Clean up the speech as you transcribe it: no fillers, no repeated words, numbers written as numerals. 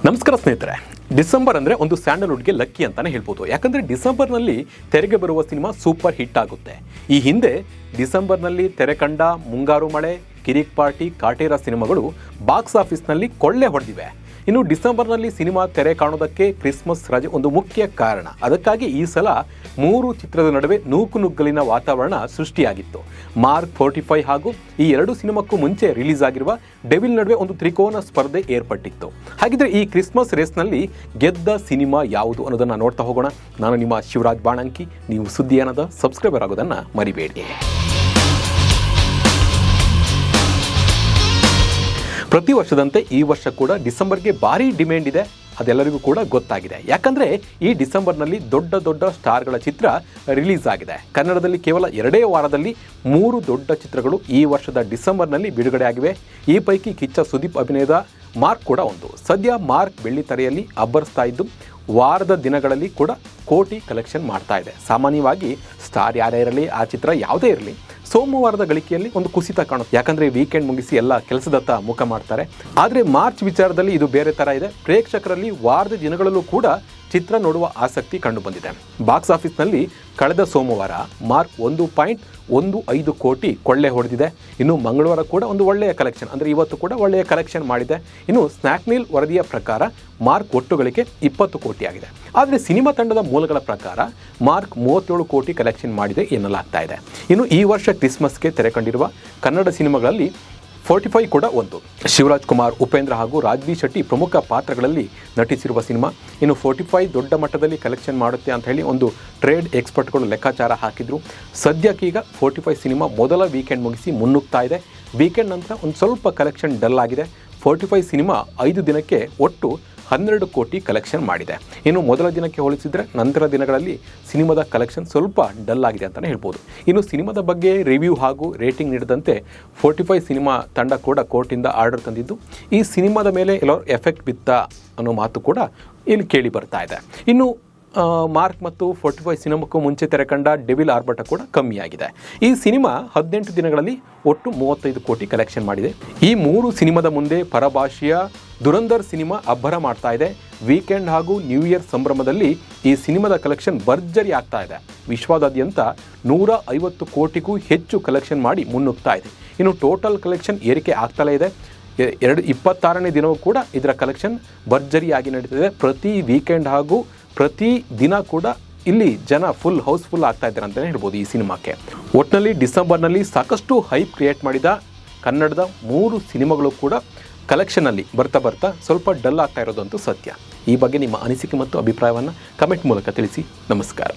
ನಮಸ್ಕಾರ ಸ್ನೇಹಿತರೆ. ಡಿಸೆಂಬರ್ ಅಂದರೆ ಒಂದು ಸ್ಯಾಂಡಲ್ವುಡ್ಗೆ ಲಕ್ಕಿ ಅಂತಾನೆ ಹೇಳ್ಬೋದು. ಯಾಕಂದರೆ ಡಿಸೆಂಬರ್ನಲ್ಲಿ ತೆರೆಗೆ ಬರುವ ಸಿನಿಮಾ ಸೂಪರ್ ಹಿಟ್ ಆಗುತ್ತೆ. ಈ ಹಿಂದೆ ಡಿಸೆಂಬರ್ನಲ್ಲಿ ತೆರೆ ಕಂಡ ಮುಂಗಾರು ಮಳೆ, ಕಿರಿಕ್ ಪಾರ್ಟಿ, ಕಾಟೇರ ಸಿನಿಮಾಗಳು ಬಾಕ್ಸ್ ಆಫೀಸ್ನಲ್ಲಿ ಕೊಳ್ಳೆ ಹೊಡೆದಿವೆ. ಇನ್ನು ಡಿಸೆಂಬರ್ನಲ್ಲಿ ಸಿನಿಮಾ ತೆರೆ ಕಾಣೋದಕ್ಕೆ ಕ್ರಿಸ್ಮಸ್ ರಜೆ ಒಂದು ಮುಖ್ಯ ಕಾರಣ. ಅದಕ್ಕಾಗಿ ಈ ಸಲ 3 ಚಿತ್ರದ ನಡುವೆ ನೂಕುನುಗ್ಗಲಿನ ವಾತಾವರಣ ಸೃಷ್ಟಿಯಾಗಿತ್ತು. ಮಾರ್ಕ್ 45 ಹಾಗೂ ಈ 2 ಸಿನಿಮಾಕ್ಕೂ ಮುಂಚೆ ರಿಲೀಸ್ ಆಗಿರುವ ಡೆವಿಲ್ ನಡುವೆ ಒಂದು ತ್ರಿಕೋನ ಸ್ಪರ್ಧೆ ಏರ್ಪಟ್ಟಿತ್ತು. ಹಾಗಿದ್ರೆ ಈ ಕ್ರಿಸ್ಮಸ್ ರೇಸ್ನಲ್ಲಿ ಗೆದ್ದ ಸಿನಿಮಾ ಯಾವುದು ಅನ್ನೋದನ್ನು ನೋಡ್ತಾ ಹೋಗೋಣ. ನಾನು ನಿಮ್ಮ ಶಿವರಾಜ್ ಬಾಣಂಕಿ. ನೀವು ಸುದ್ದಿಯಾನದ ಸಬ್ಸ್ಕ್ರೈಬರ್ ಆಗೋದನ್ನು ಮರಿಬೇಡಿ. ಪ್ರತಿ ವರ್ಷದಂತೆ ಈ ವರ್ಷ ಕೂಡ ಡಿಸೆಂಬರ್ಗೆ ಭಾರಿ ಡಿಮ್ಯಾಂಡ್ ಇದೆ. ಅದೆಲ್ಲರಿಗೂ ಕೂಡ ಗೊತ್ತಾಗಿದೆ. ಯಾಕಂದರೆ ಈ ಡಿಸೆಂಬರ್ನಲ್ಲಿ ದೊಡ್ಡ ದೊಡ್ಡ ಸ್ಟಾರ್ಗಳ ಚಿತ್ರ ರಿಲೀಸ್ ಆಗಿದೆ. ಕನ್ನಡದಲ್ಲಿ ಕೇವಲ 2 ವಾರದಲ್ಲಿ 3 ದೊಡ್ಡ ಚಿತ್ರಗಳು ಈ ವರ್ಷದ ಡಿಸೆಂಬರ್ನಲ್ಲಿ ಬಿಡುಗಡೆ ಆಗಿವೆ. ಈ ಪೈಕಿ ಕಿಚ್ಚ ಸುದೀಪ್ ಅಭಿನಯದ ಮಾರ್ಕ್ ಕೂಡ ಒಂದು. ಸದ್ಯ ಮಾರ್ಕ್ ಬೆಳ್ಳಿತೆರೆಯಲ್ಲಿ ಅಬ್ಬರಿಸ್ತಾ ಇದ್ದು ವಾರದ ದಿನಗಳಲ್ಲಿ ಕೂಡ ಕೋಟಿ ಕಲೆಕ್ಷನ್ ಮಾಡ್ತಾ ಇದೆ. ಸಾಮಾನ್ಯವಾಗಿ ಸ್ಟಾರ್ ಯಾರೇ ಇರಲಿ, ಆ ಚಿತ್ರ ಯಾವುದೇ ಇರಲಿ, ಸೋಮವಾರದ ಗಳಿಕೆಯಲ್ಲಿ ಒಂದು ಕುಸಿತ ಕಾಣುತ್ತೆ. ಯಾಕಂದರೆ ವೀಕೆಂಡ್ ಮುಗಿಸಿ ಎಲ್ಲ ಕೆಲಸದತ್ತ ಮುಖ ಮಾಡ್ತಾರೆ. ಆದರೆ ಮಾರ್ಚ್ ವಿಚಾರದಲ್ಲಿ ಇದು ಬೇರೆ ಥರ ಇದೆ. ಪ್ರೇಕ್ಷಕರಲ್ಲಿ ವಾರದ ದಿನಗಳಲ್ಲೂ ಕೂಡ ಚಿತ್ರ ನೋಡುವ ಆಸಕ್ತಿ ಕಂಡುಬಂದಿದೆ. ಬಾಕ್ಸ್ ಆಫೀಸ್ನಲ್ಲಿ ಕಳೆದ ಸೋಮವಾರ ಮಾರ್ಕ್ 1.15 ಕೋಟಿ ಕೊಳ್ಳೆ ಹೊಡೆದಿದೆ. ಇನ್ನು ಮಂಗಳವಾರ ಕೂಡ ಒಂದು ಒಳ್ಳೆಯ ಕಲೆಕ್ಷನ್, ಅಂದರೆ ಇವತ್ತು ಕೂಡ ಒಳ್ಳೆಯ ಕಲೆಕ್ಷನ್ ಮಾಡಿದೆ. ಇನ್ನು ಸ್ನ್ಯಾಕ್ನೀಲ್ ವರದಿಯ ಪ್ರಕಾರ ಮಾರ್ಕ್ ಒಟ್ಟು ಗಳಿಕೆ 20 ಕೋಟಿ ಆಗಿದೆ. ಆದರೆ ಸಿನಿಮಾ ತಂಡದ ಮೂಲಗಳ ಪ್ರಕಾರ ಮಾರ್ಕ್ 37 ಕೋಟಿ ಕಲೆಕ್ಷನ್ ಮಾಡಿದೆ ಎನ್ನಲಾಗ್ತಾ ಇದೆ. ಇನ್ನು ಈ ವರ್ಷ ಕ್ರಿಸ್ಮಸ್ಗೆ ತೆರೆ ಕಂಡಿರುವ ಕನ್ನಡ ಸಿನಿಮಾಗಳಲ್ಲಿ 45 ಕೂಡ ಒಂದು. ಶಿವರಾಜ್ ಕುಮಾರ್, ಉಪೇಂದ್ರ ಹಾಗೂ ರಾಜ್ಬಿ ಶೆಟ್ಟಿ ಪ್ರಮುಖ ಪಾತ್ರಗಳಲ್ಲಿ ನಟಿಸಿರುವ ಸಿನಿಮಾ. ಇನ್ನು 45 ದೊಡ್ಡ ಮಟ್ಟದಲ್ಲಿ ಕಲೆಕ್ಷನ್ ಮಾಡುತ್ತೆ ಅಂತ ಹೇಳಿ ಒಂದು ಟ್ರೇಡ್ ಎಕ್ಸ್ಪರ್ಟ್ಗಳು ಲೆಕ್ಕಾಚಾರ ಹಾಕಿದ್ರು. ಸದ್ಯಕ್ಕೀಗ 45 ಸಿನಿಮಾ ಮೊದಲ ವೀಕೆಂಡ್ ಮುಗಿಸಿ ಮುನ್ನುಗ್ತಾ ಇದೆ. ವೀಕೆಂಡ್ ನಂತರ ಒಂದು ಸ್ವಲ್ಪ ಕಲೆಕ್ಷನ್ ಡಲ್ ಆಗಿದೆ. 45 ಸಿನಿಮಾ 5 ದಿನಕ್ಕೆ ಒಟ್ಟು 12 ಕೋಟಿ ಕಲೆಕ್ಷನ್ ಮಾಡಿದೆ. ಇನ್ನು ಮೊದಲ ದಿನಕ್ಕೆ ಹೋಲಿಸಿದರೆ ನಂತರ ದಿನಗಳಲ್ಲಿ ಸಿನಿಮಾದ ಕಲೆಕ್ಷನ್ ಸ್ವಲ್ಪ ಡಲ್ ಆಗಿದೆ ಅಂತಲೇ ಹೇಳ್ಬೋದು. ಇನ್ನು ಸಿನಿಮಾದ ಬಗ್ಗೆ ರಿವ್ಯೂ ಹಾಗೂ ರೇಟಿಂಗ್ ನೀಡಿದಂತೆ 45 ಸಿನಿಮಾ ತಂಡ ಕೂಡ ಕೋರ್ಟಿಂದ ಆರ್ಡರ್ ತಂದಿದ್ದು ಈ ಸಿನಿಮಾದ ಮೇಲೆ ಎಲ್ಲೋ ಎಫೆಕ್ಟ್ ಬಿತ್ತ ಅನ್ನೋ ಮಾತು ಕೂಡ ಇಲ್ಲಿ ಕೇಳಿ ಬರ್ತಾ ಇದೆ. ಇನ್ನು ಮಾರ್ಕ್ ಮತ್ತು 45 ಸಿನಿಮಾಕ್ಕೂ ಮುಂಚೆ ತೆರೆ ಕಂಡ ಡೆವಿಲ್ ಆರ್ಭಟ ಕೂಡ ಕಮ್ಮಿಯಾಗಿದೆ. ಈ ಸಿನಿಮಾ 18 ದಿನಗಳಲ್ಲಿ ಒಟ್ಟು 35 ಕೋಟಿ ಕಲೆಕ್ಷನ್ ಮಾಡಿದೆ. ಈ 3 ಸಿನಿಮಾದ ಮುಂದೆ ಪರಭಾಷೆಯ ದುರಂಧರ್ ಸಿನಿಮಾ ಅಬ್ಬರ ಮಾಡ್ತಾ ಇದೆ. ವೀಕೆಂಡ್ ಹಾಗೂ ನ್ಯೂ ಇಯರ್ ಸಂಭ್ರಮದಲ್ಲಿ ಈ ಸಿನಿಮಾದ ಕಲೆಕ್ಷನ್ ಭರ್ಜರಿ ಆಗ್ತಾ ಇದೆ. ವಿಶ್ವದಾದ್ಯಂತ 150 ಕೋಟಿಗೂ ಹೆಚ್ಚು ಕಲೆಕ್ಷನ್ ಮಾಡಿ ಮುನ್ನುಗ್ತಾ ಇದೆ. ಇನ್ನು ಟೋಟಲ್ ಕಲೆಕ್ಷನ್ ಏರಿಕೆ ಆಗ್ತಲೇ ಇದೆ. 26ನೇ ದಿನವೂ ಕೂಡ ಇದರ ಕಲೆಕ್ಷನ್ ಭರ್ಜರಿಯಾಗಿ ನಡೀತಿದೆ. ಪ್ರತಿ ವೀಕೆಂಡ್ ಹಾಗೂ ಪ್ರತಿ ದಿನ ಕೂಡ ಇಲ್ಲಿ ಜನ ಹೌಸ್ಫುಲ್ ಆಗ್ತಾ ಇದ್ದಾರೆ ಅಂತಲೇ ಹೇಳ್ಬೋದು ಈ ಸಿನಿಮಾಕ್ಕೆ. ಒಟ್ಟಿನಲ್ಲಿ ಡಿಸೆಂಬರ್ನಲ್ಲಿ ಸಾಕಷ್ಟು ಹೈಪ್ ಕ್ರಿಯೇಟ್ ಮಾಡಿದ ಕನ್ನಡದ 3 ಸಿನಿಮಾಗಳು ಕೂಡ ಕಲೆಕ್ಷನಲ್ಲಿ ಬರ್ತಾ ಸ್ವಲ್ಪ ಡಲ್ ಆಗ್ತಾ ಇರೋದಂತೂ ಸತ್ಯ. ಈ ಬಗ್ಗೆ ನಿಮ್ಮ ಅನಿಸಿಕೆ ಮತ್ತು ಅಭಿಪ್ರಾಯವನ್ನು ಕಮೆಂಟ್ ಮೂಲಕ ತಿಳಿಸಿ. ನಮಸ್ಕಾರ.